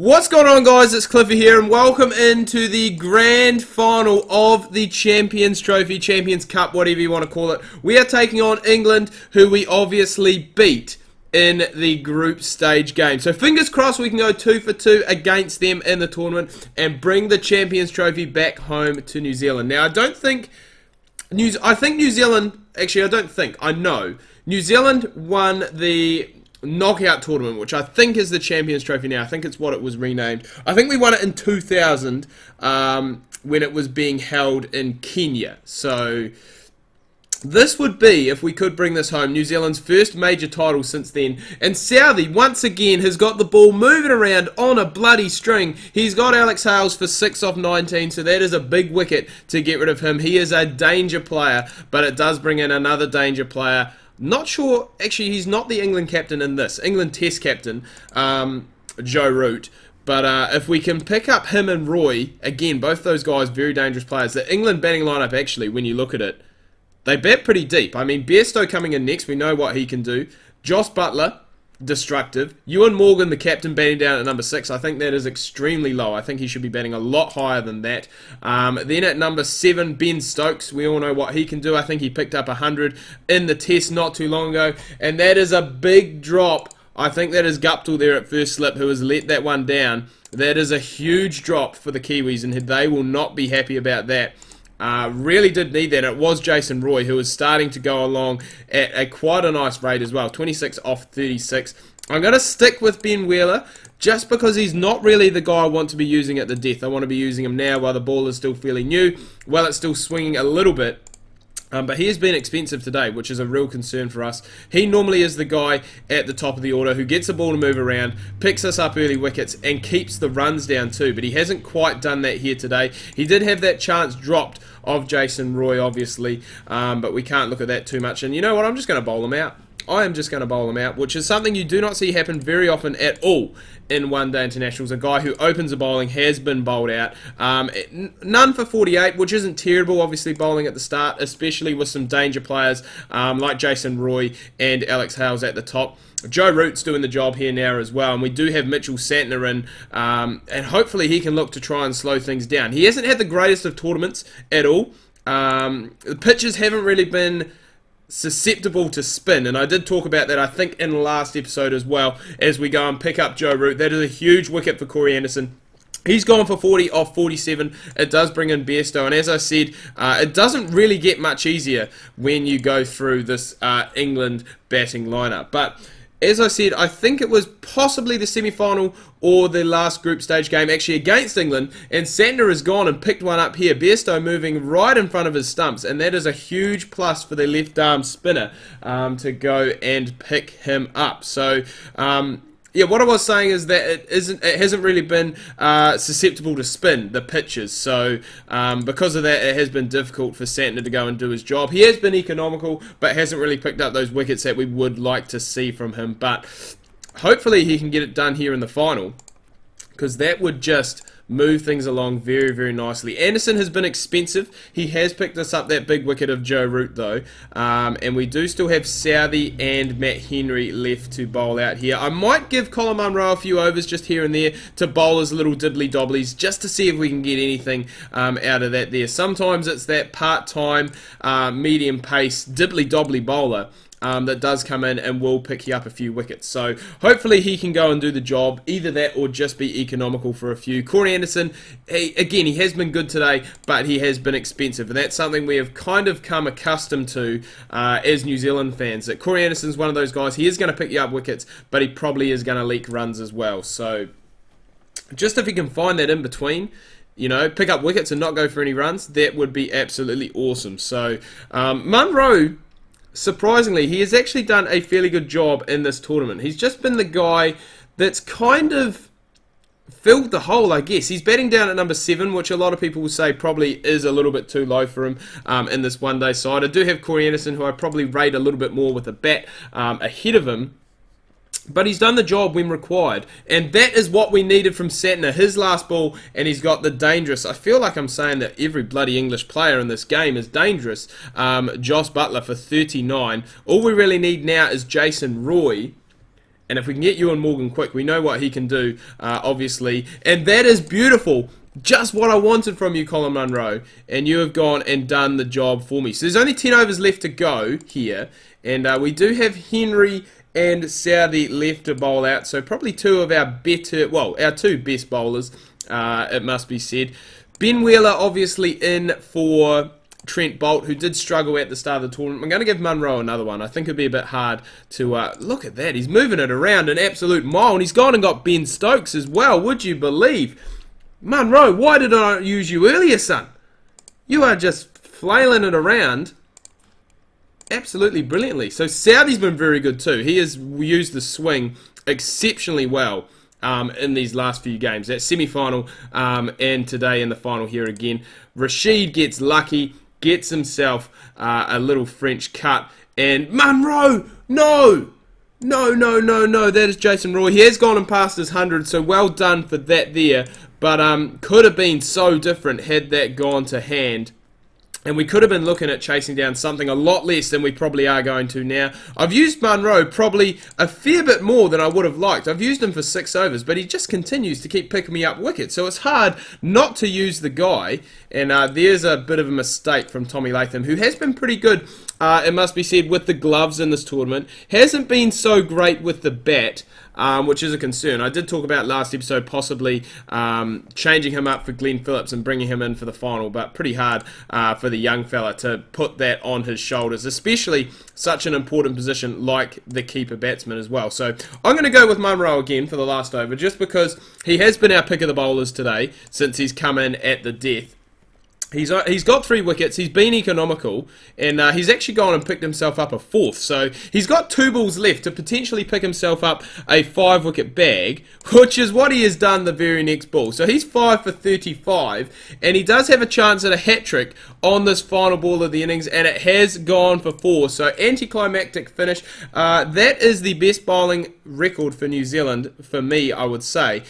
What's going on, guys? It's Cliffy here, and welcome into the grand final of the Champions Trophy, Champions Cup, whatever you want to call it. We are taking on England, who we obviously beat in the group stage game. So fingers crossed we can go 2 for 2 against them in the tournament and bring the Champions Trophy back home to New Zealand. Now, I know New Zealand won the knockout tournament, which I think is the Champions Trophy now. I think it's what it was renamed. I think we won it in 2000 when it was being held in Kenya. So this would be, if we could bring this home, New Zealand's first major title since then. And Southee, once again, has got the ball moving around on a bloody string. He's got Alex Hales for 6 off 19, so that is a big wicket to get rid of him. He is a danger player, but it does bring in another danger player. Not sure, actually, he's not the England captain in this. England Test captain, Joe Root. But if we can pick up him and Roy, again, both those guys, very dangerous players. The England batting lineup, actually, when you look at it, they bat pretty deep. I mean, Bairstow coming in next, we know what he can do. Joss Buttler, destructive. Ewan Morgan, the captain, batting down at number 6. I think that is extremely low. I think he should be batting a lot higher than that. Then at number 7, Ben Stokes. We all know what he can do. I think he picked up 100 in the test not too long ago. And that is a big drop. I think that is Guptill there at first slip who has let that one down. That is a huge drop for the Kiwis, and they will not be happy about that. Really did need that. It was Jason Roy who was starting to go along at quite a nice rate as well. 26 off 36. I'm going to stick with Ben Wheeler just because he's not really the guy I want to be using at the death. I want to be using him now while the ball is still fairly new, while it's still swinging a little bit. But he has been expensive today, which is a real concern for us. He normally is the guy at the top of the order who gets the ball to move around, picks us up early wickets, and keeps the runs down too. But he hasn't quite done that here today. He did have that chance dropped of Jason Roy, obviously, but we can't look at that too much. And you know what? I'm just going to bowl him out. I am just going to bowl him out, which is something you do not see happen very often at all in one-day internationals. A guy who opens the bowling has been bowled out. None for 48, which isn't terrible, obviously, bowling at the start, especially with some danger players like Jason Roy and Alex Hales at the top. Joe Root's doing the job here now as well, and we do have Mitchell Santner in, and hopefully he can look to try and slow things down. He hasn't had the greatest of tournaments at all. The pitches haven't really been susceptible to spin, and I did talk about that I think in the last episode as well, as we go and pick up Joe Root. That is a huge wicket for Corey Anderson. He's gone for 40 off 47. It does bring in Bairstow, and as I said, it doesn't really get much easier when you go through this England batting lineup. But as I said, I think it was possibly the semi-final or the last group stage game actually against England, and Santner has gone and picked one up here. Bairstow moving right in front of his stumps, and that is a huge plus for the left-arm spinner to go and pick him up. So, yeah, what I was saying is that it hasn't really been susceptible to spin, the pitches. So because of that, it has been difficult for Santner to go and do his job. He has been economical, but hasn't really picked up those wickets that we would like to see from him. But hopefully he can get it done here in the final, because that would just move things along very, very nicely. Anderson has been expensive. He has picked us up that big wicket of Joe Root, though. And we do still have Southee and Matt Henry left to bowl out here. I might give Colin Munro a few overs just here and there to bowl his little dibbly-dobblies, just to see if we can get anything out of that there. Sometimes it's that part-time, medium-pace, dibbly-dobbly bowler that does come in and will pick you up a few wickets. So hopefully he can go and do the job, either that or just be economical for a few. Corey Anderson, again, he has been good today, but he has been expensive, and that's something we have kind of come accustomed to as New Zealand fans, that Corey Anderson's one of those guys. He is going to pick you up wickets, but he probably is going to leak runs as well. So just if he can find that in between, you know, pick up wickets and not go for any runs, that would be absolutely awesome. So Munro, surprisingly, he has actually done a fairly good job in this tournament. He's just been the guy that's kind of filled the hole, I guess. He's batting down at number 7, which a lot of people will say probably is a little bit too low for him in this one-day side. I do have Corey Anderson, who I probably rate a little bit more with a bat ahead of him. But he's done the job when required, and that is what we needed from Santner. His last ball, and he's got the dangerous. I feel like I'm saying that every bloody English player in this game is dangerous. Joss Buttler for 39. All we really need now is Jason Roy, And if we can get Ewan Morgan quick, we know what he can do, obviously. And that is beautiful. Just what I wanted from you, Colin Munro. And you have gone and done the job for me. So there's only 10 overs left to go here. And we do have Henry and Southey left to bowl out. So probably two of our better, well, our two best bowlers, it must be said. Ben Wheeler obviously in for Trent Bolt, who did struggle at the start of the tournament. I'm going to give Munro another one. I think it'd be a bit hard to... look at that. He's moving it around an absolute mile. And he's gone and got Ben Stokes as well. Would you believe? Munro, why did I not use you earlier, son? You are just flailing it around absolutely brilliantly. So Southey's been very good too. He has used the swing exceptionally well in these last few games. That semi-final and today in the final here again. Rashid gets lucky, gets himself a little French cut. And Munro, no! No, that is Jason Roy. He has gone and passed his 100, so well done for that there. But could have been so different had that gone to hand. And we could have been looking at chasing down something a lot less than we probably are going to now. I've used Munro probably a fair bit more than I would have liked. I've used him for 6 overs, but he just continues to keep picking me up wickets. So it's hard not to use the guy. And there's a bit of a mistake from Tommy Latham, who has been pretty good, it must be said, with the gloves in this tournament. Hasn't been so great with the bat. Which is a concern. I did talk about last episode possibly changing him up for Glenn Phillips and bringing him in for the final, but pretty hard for the young fella to put that on his shoulders, especially such an important position like the keeper batsman as well. So I'm going to go with Munro again for the last over, just because he has been our pick of the bowlers today since he's come in at the death. He's got 3 wickets, he's been economical, and he's actually gone and picked himself up a 4th. So he's got 2 balls left to potentially pick himself up a 5-wicket bag, which is what he has done the very next ball. So he's 5 for 35, and he does have a chance at a hat-trick on this final ball of the innings, and it has gone for 4. So anticlimactic finish. That is the best bowling record for New Zealand, for me, I would say.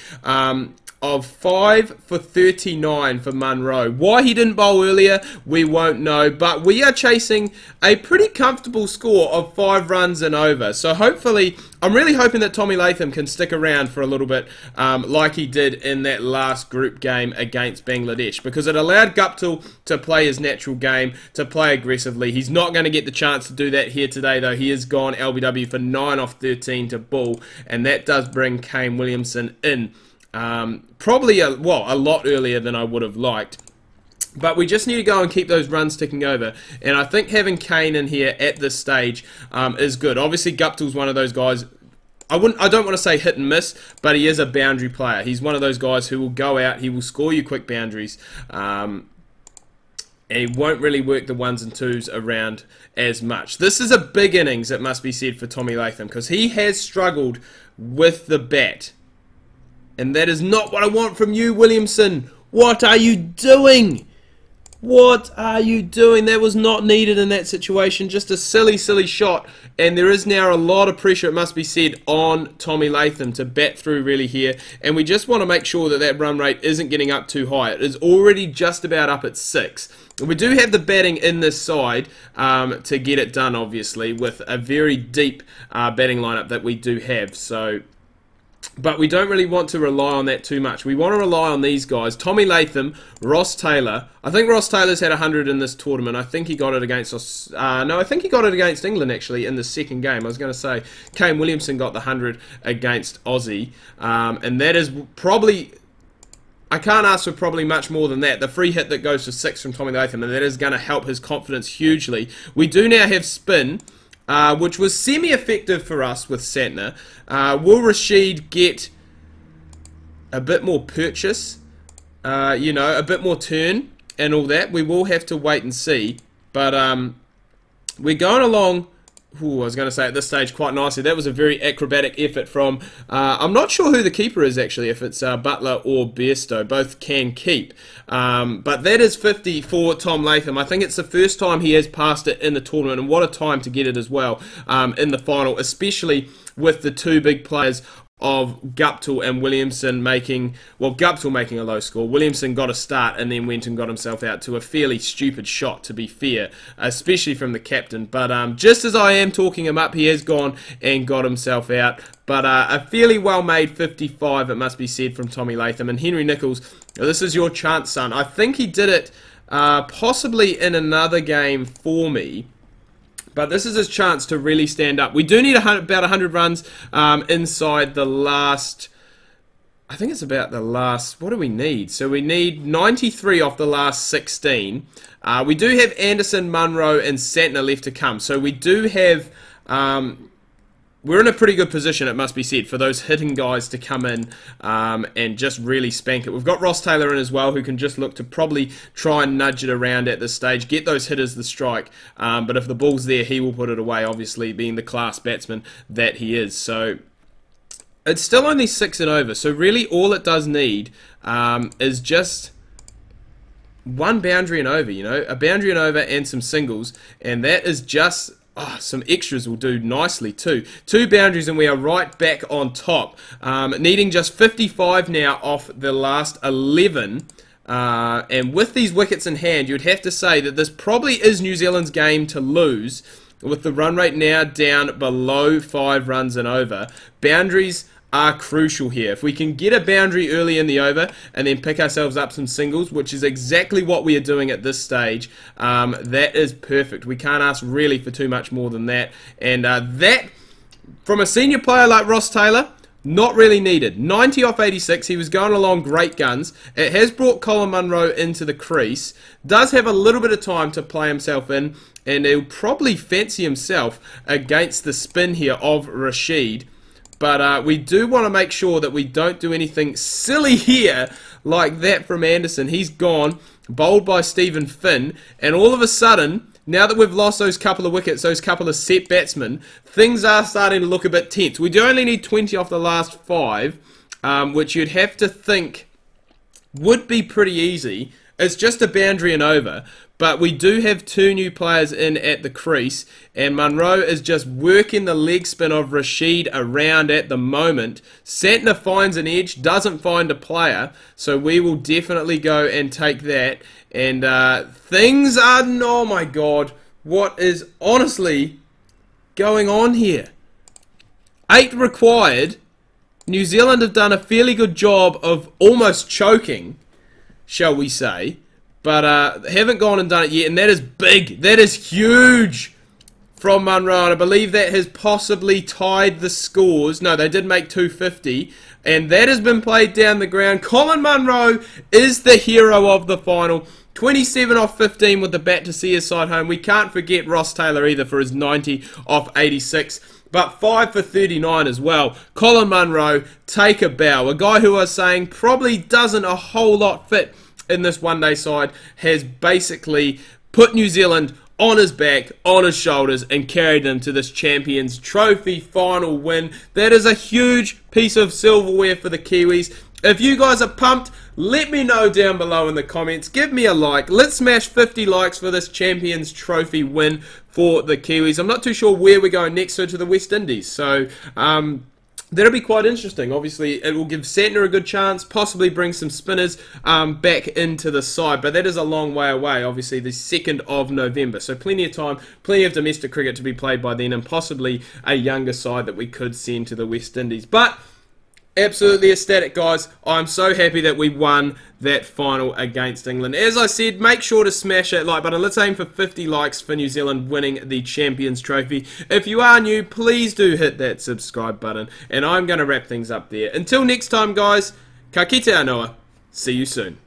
Of 5 for 39 for Munro. Why he didn't bowl earlier, we won't know, but we are chasing a pretty comfortable score of 5 runs and over. So hopefully, I'm really hoping that Tommy Latham can stick around for a little bit like he did in that last group game against Bangladesh, because it allowed Guptill to play his natural game, to play aggressively. He's not going to get the chance to do that here today, though. He has gone LBW for 9 off 13 to Bull, and that does bring Kane Williamson in. Probably a lot earlier than I would have liked, but we just need to go and keep those runs ticking over, and I think having Kane in here at this stage is good. Obviously Guptill's one of those guys, I don't want to say hit and miss, but he is a boundary player. He's one of those guys who will go out, he will score you quick boundaries, and he won't really work the 1s and 2s around as much. This is a big innings, it must be said, for Tommy Latham, because he has struggled with the bat. And that is not what I want from you, Williamson. What are you doing? What are you doing? That was not needed in that situation. Just a silly, silly shot. And there is now a lot of pressure, it must be said, on Tommy Latham to bat through really here. And we just want to make sure that that run rate isn't getting up too high. It is already just about up at 6. And we do have the batting in this side to get it done, obviously, with a very deep batting lineup that we do have. So... but we don't really want to rely on that too much. We want to rely on these guys. Tommy Latham, Ross Taylor. I think Ross Taylor's had 100 in this tournament. I think he got it against us. No, I think he got it against England, actually, in the second game. I was going to say Kane Williamson got the 100 against Aussie. And that is probably... I can't ask for probably much more than that. The free hit that goes for 6 from Tommy Latham, and that is going to help his confidence hugely. We do now have spin, which was semi-effective for us with Santner. Will Rashid get a bit more purchase? You know, a bit more turn and all that? We will have to wait and see. But we're going along... Ooh, I was going to say at this stage quite nicely. That was a very acrobatic effort from... I'm not sure who the keeper is actually, if it's Butler or Bairstow. Both can keep. But that is 50 for Tom Latham. I think it's the first time he has passed it in the tournament, and what a time to get it as well in the final, especially with the 2 big players of Guptill and Williamson making, well, Guptill making a low score. Williamson got a start and then went and got himself out to a fairly stupid shot, to be fair, especially from the captain. But just as I am talking him up, he has gone and got himself out. But a fairly well-made 55, it must be said, from Tommy Latham. And Henry Nicholls, this is your chance, son. I think he did it possibly in another game for me. But this is his chance to really stand up. We do need about 100 runs inside the last... I think it's about the last... What do we need? So we need 93 off the last 16. We do have Anderson, Munro, and Santner left to come. So we do have... we're in a pretty good position, it must be said, for those hitting guys to come in and just really spank it. We've got Ross Taylor in as well, who can just look to probably try and nudge it around at this stage, get those hitters the strike. But if the ball's there, he will put it away, obviously, being the class batsman that he is. So it's still only 6 and over, so really all it does need is just one boundary and over, you know, a boundary and over and some singles, and that is just... Oh, some extras will do nicely too. 2 boundaries and we are right back on top. Needing just 55 now off the last 11. And with these wickets in hand, you'd have to say that this probably is New Zealand's game to lose. With the run rate now down below 5 runs and over. Boundaries are crucial here. If we can get a boundary early in the over and then pick ourselves up some singles, which is exactly what we are doing at this stage, that is perfect. We can't ask really for too much more than that. And that, from a senior player like Ross Taylor, not really needed. 90 off 86, he was going along great guns. It has brought Colin Munro into the crease. Does have a little bit of time to play himself in, and he'll probably fancy himself against the spin here of Rashid. But we do want to make sure that we don't do anything silly here like that from Anderson. He's gone, bowled by Stephen Finn, and all of a sudden, now that we've lost those couple of wickets, those couple of set batsmen, things are starting to look a bit tense. We do only need 20 off the last 5, which you'd have to think would be pretty easy. It's just a boundary and over. But we do have 2 new players in at the crease, and Munro is just working the leg spin of Rashid around at the moment. Santner finds an edge, doesn't find a player, so we will definitely go and take that. And things are... Oh my god, what is honestly going on here? 8 required. New Zealand have done a fairly good job of almost choking, shall we say. But haven't gone and done it yet, and that is big. That is huge from Munro, and I believe that has possibly tied the scores. No, they did make 250, and that has been played down the ground. Colin Munro is the hero of the final. 27 off 15 with the bat to see his side home. We can't forget Ross Taylor either for his 90 off 86. But 5 for 39 as well. Colin Munro, take a bow. A guy who I was saying probably doesn't a whole lot fit in this one-day side, has basically put New Zealand on his back, on his shoulders, and carried them to this Champions Trophy final win. That is a huge piece of silverware for the Kiwis. If you guys are pumped, let me know down below in the comments. Give me a like. Let's smash 50 likes for this Champions Trophy win for the Kiwis. I'm not too sure where we're going next, so to the West Indies. So, that'll be quite interesting. Obviously, it will give Santner a good chance, possibly bring some spinners back into the side. But that is a long way away, obviously, the 2nd of November. So plenty of time, plenty of domestic cricket to be played by then, and possibly a younger side that we could send to the West Indies. But absolutely ecstatic, guys. I'm so happy that we won that final against England. As I said, make sure to smash that like button. Let's aim for 50 likes for New Zealand winning the Champions Trophy. If you are new, please do hit that subscribe button. And I'm going to wrap things up there. Until next time, guys, ka kite anoa. See you soon.